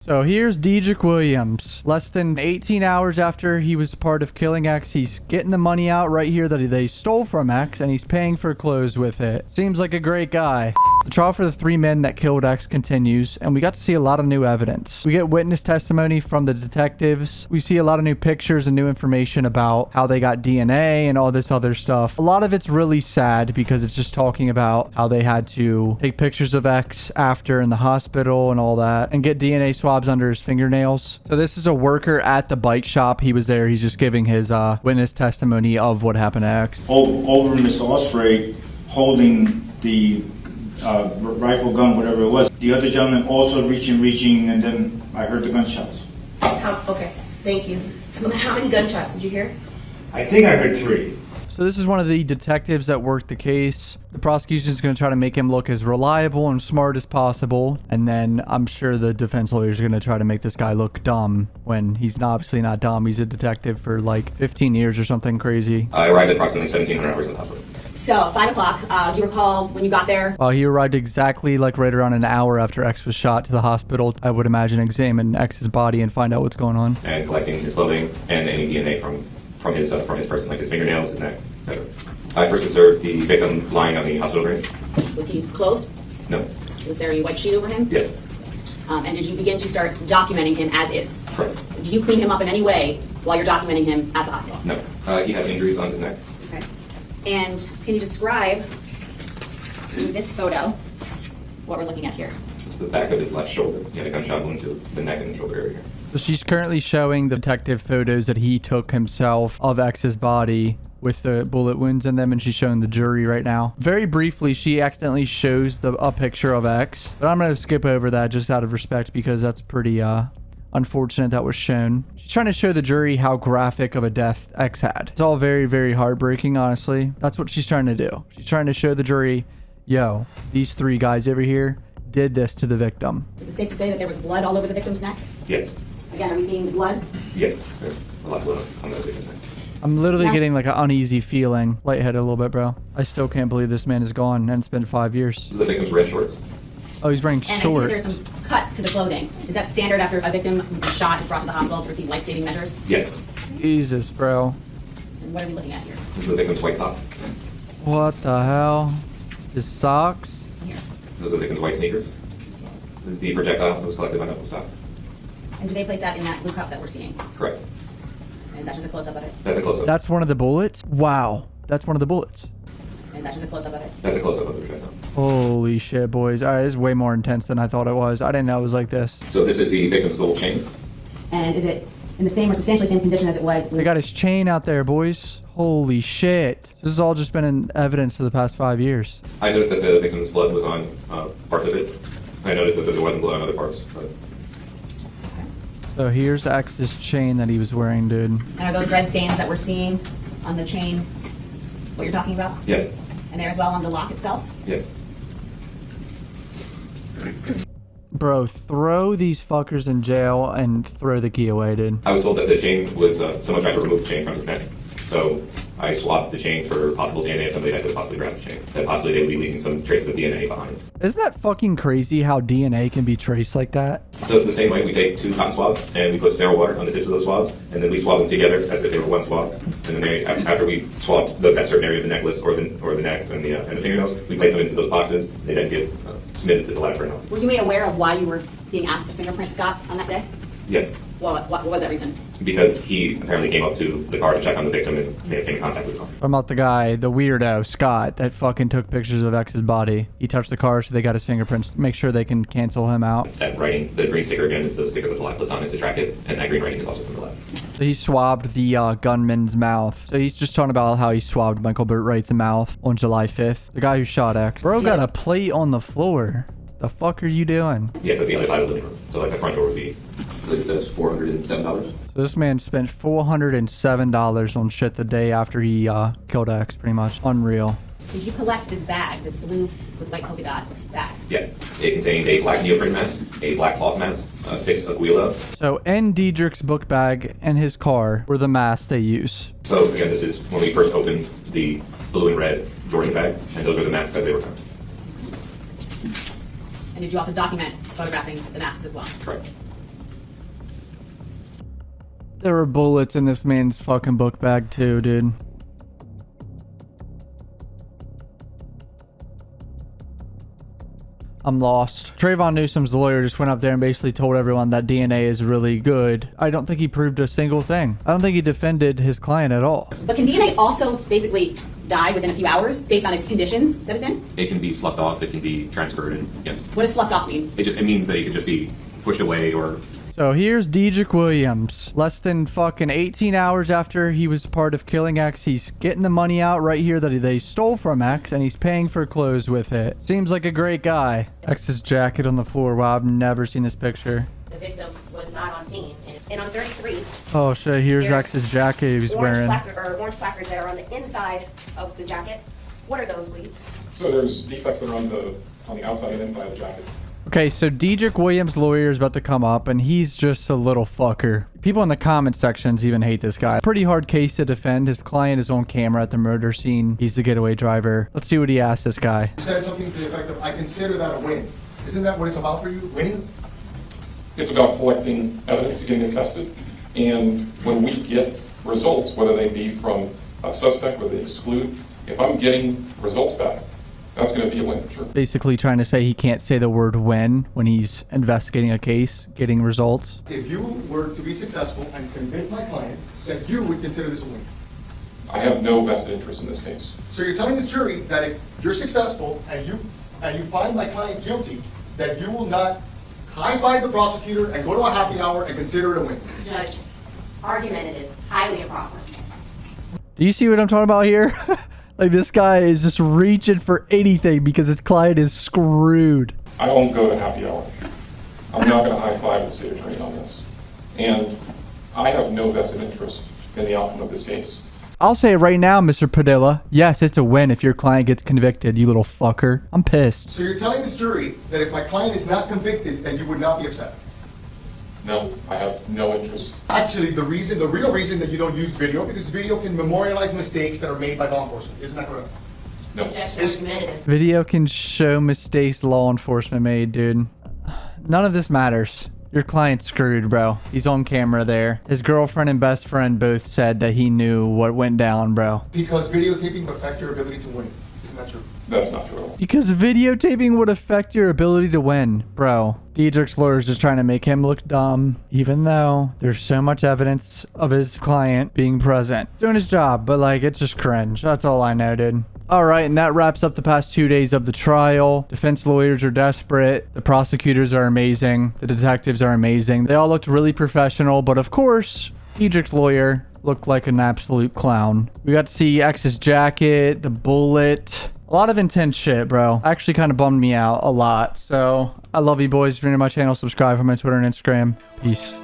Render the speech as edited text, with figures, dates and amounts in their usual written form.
So here's Dedrick Williams. Less than 18 hours after he was part of killing X, he's getting the money out right here that they stole from X, and he's paying for clothes with it. Seems like a great guy. The trial for the 3 men that killed X continues, and we got to see a lot of new evidence. We get witness testimony from the detectives. We see a lot of new pictures and new information about how they got DNA and all this other stuff. A lot of it's really sad because it's just talking about how they had to take pictures of X after in the hospital and all that, and get DNA swabs under his fingernails. So this is a worker at the bike shop. He was there. He's just giving his witness testimony of what happened to X. Over Mr. Osprey holding the rifle gun, whatever it was. The other gentleman also reaching, and then I heard the gunshots. Okay, thank you. How many gunshots did you hear? I think I heard 3. So this is one of the detectives that worked the case. The prosecution is going to try to make him look as reliable and smart as possible. And then I'm sure the defense lawyers are going to try to make this guy look dumb when he's obviously not dumb. He's a detective for like 15 years or something crazy. I arrived at approximately 1700 hours in the hospital. So, 5 o'clock, do you recall when you got there? He arrived exactly like right around an hour after X was shot to the hospital. I would imagine examine X's body and find out what's going on. And collecting his clothing and any DNA from his person, like his fingernails, his neck, etc. I first observed the victim lying on the hospital gurney. Was he clothed? No. Was there any white sheet over him? Yes. And did you begin to start documenting him as is? Correct. Did you clean him up in any way while you're documenting him at the hospital? No. He had injuries on his neck. Okay. And can you describe in this photo what we're looking at here? This is the back of his left shoulder. He had a gunshot wound to the neck and the shoulder area. So she's currently showing the detective photos that he took himself of X's body with the bullet wounds in them, and she's showing the jury right now. Very briefly, she accidentally shows a picture of X, but I'm going to skip over that just out of respect because that's pretty unfortunate that was shown. She's trying to show the jury how graphic of a death X had. It's all very, very heartbreaking, honestly. That's what she's trying to do. She's trying to show the jury, yo, these 3 guys over here did this to the victim. Is it safe to say that there was blood all over the victim's neck? Yes. Again, are we seeing blood? Yes. There's a lot of blood on the victim's neck. I'm literally getting like an uneasy feeling. Lightheaded a little bit, bro. I still can't believe this man is gone and it's been 5 years. The victim's red shorts. Oh, he's wearing And shorts. I see there's some cuts to the clothing. Is that standard after a victim who's shot is brought to the hospital to receive life-saving measures? Yes. Jesus, bro. And what are we looking at here? This is the victim's white socks. What the hell? His socks? Here. Those are the victim's white sneakers. This is the projectile that was collected by knuckle stock. And do they place that in that blue cup that we're seeing? Correct. And is that just a close-up of it? That's a close-up. That's one of the bullets? Wow. That's one of the bullets. And is that just a close-up of it? That's a close-up of the projectile. Holy shit, boys. All right, this is way more intense than I thought it was. I didn't know it was like this. So this is the victim's gold chain. And is it in the same or substantially same condition as it was? They got his chain out there, boys. Holy shit. This has all just been in evidence for the past 5 years. I noticed that the victim's blood was on parts of it. I noticed that there wasn't blood on other parts. But So here's X's chain that he was wearing, dude. And are those red stains that we're seeing on the chain what you're talking about? yes. And there as well on the lock itself? Yes. Bro, throw these fuckers in jail and throw the key away, dude. I was told that the chain was, someone tried to remove the chain from his neck. So I swapped the chain for possible DNA of somebody that could possibly grab the chain. That possibly they would be leaving some traces of DNA behind. Isn't that fucking crazy how DNA can be traced like that? So the same way, we take 2 cotton swabs and we put sterile water on the tips of those swabs, and then we swab them together as if they were one swab. And then after we swab that certain area of the necklace or the neck and the fingernails, we place them into those boxes. They then get submitted to the lab for analysis. Were you made aware of why you were being asked to fingerprint Scott on that day? Yes. What was that reason? Because he apparently came up to the car to check on the victim and may have came in contact with the car. I'm about the guy, the weirdo, Scott, that fucking took pictures of X's body. He touched the car, so they got his fingerprints. Make sure they can cancel him out. That writing, the green sticker again, is the sticker that the lab puts on it to track it, and that green writing is also from the lab. So he swabbed the gunman's mouth. So he's just talking about how he swabbed Michael Wright's mouth on July 5th. The guy who shot X. Bro got a plate on the floor. The fuck are you doing? Yes, that's the other side of the living room. So like the front door would be, I believe it says $407. So this man spent $407 on shit the day after he killed X, pretty much. Unreal. Did you collect this bag, this blue with white polka dots bag? Yes. It contained a black neoprene mask, a black cloth mask, 6 Aguila. So in Dedrick's book bag and his car were the masks they use. So again, this is when we first opened the blue and red Jordan bag, and those are the masks as they were found. And did you also document photographing the masks as well? Correct. There were bullets in this man's fucking book bag too, dude. I'm lost. Trayvon Newsom's lawyer just went up there and basically told everyone that DNA is really good. I don't think he proved a single thing. I don't think he defended his client at all. But can DNA also basically die within a few hours based on its conditions that it's in? It can be sloughed off, it can be transferred, and yeah. What does sloughed off mean? It means that it could just be pushed away or... So here's Dedrick Williams. Less than fucking 18 hours after he was part of killing X, he's getting the money out right here that they stole from X, and he's paying for clothes with it. Seems like a great guy. X's jacket on the floor. Wow, I've never seen this picture. The victim was not on scene. And on 33, Oh shit, here's There's X's jacket he was wearing. orange placards that are on the inside of the jacket. What are those, please? So there's defects that are on the outside and inside of the jacket. Okay, so Dedrick Williams' lawyer is about to come up, and he's just a little fucker. People in the comment sections even hate this guy. Pretty hard case to defend. His client is on camera at the murder scene. He's the getaway driver. Let's see what he asked this guy. You said something to the effect of, I consider that a win. Isn't that what it's about for you, winning? It's about collecting evidence, getting it tested, and when we get results, whether they be from a suspect, whether they exclude, if I'm getting results back, that's going to be a win, sure. Basically trying to say he can't say the word when he's investigating a case, getting results. If you were to be successful and convict my client, that you would consider this a win. I have no vested interest in this case. So you're telling this jury that if you're successful and you find my client guilty, that you will not high-five the prosecutor and go to a happy hour and consider it a win. Judge, argumentative, highly improper. Do you see what I'm talking about here? Like, this guy is just reaching for anything because his client is screwed. I won't go to happy hour. I'm not going to high-five the state attorney on this. And I have no vested interest in the outcome of this case. I'll say it right now, Mr. Padilla. Yes, it's a win if your client gets convicted, you little fucker. I'm pissed. So you're telling this jury that if my client is not convicted, then you would not be upset. No, I have no interest. Actually, the real reason that you don't use video, because video can memorialize mistakes that are made by law enforcement. Isn't that correct? No. Objection, argumentative. Video can show mistakes law enforcement made, dude. None of this matters. Your client's screwed, bro. He's on camera there. His girlfriend and best friend both said that he knew what went down, bro. Because videotaping would affect your ability to win. Isn't that true? That's not true. Because videotaping would affect your ability to win, bro. Dedrick's lawyer is just trying to make him look dumb, even though there's so much evidence of his client being present. Doing his job, but like, it's just cringe. That's all I know, dude. All right, and that wraps up the past 2 days of the trial. Defense lawyers are desperate. The prosecutors are amazing. The detectives are amazing. They all looked really professional, but of course, Dedrick's lawyer looked like an absolute clown. We got to see X's jacket, the bullet. A lot of intense shit, bro. Actually kind of bummed me out a lot. So, I love you boys. If you're new to my channel, subscribe on my Twitter and Instagram. Peace.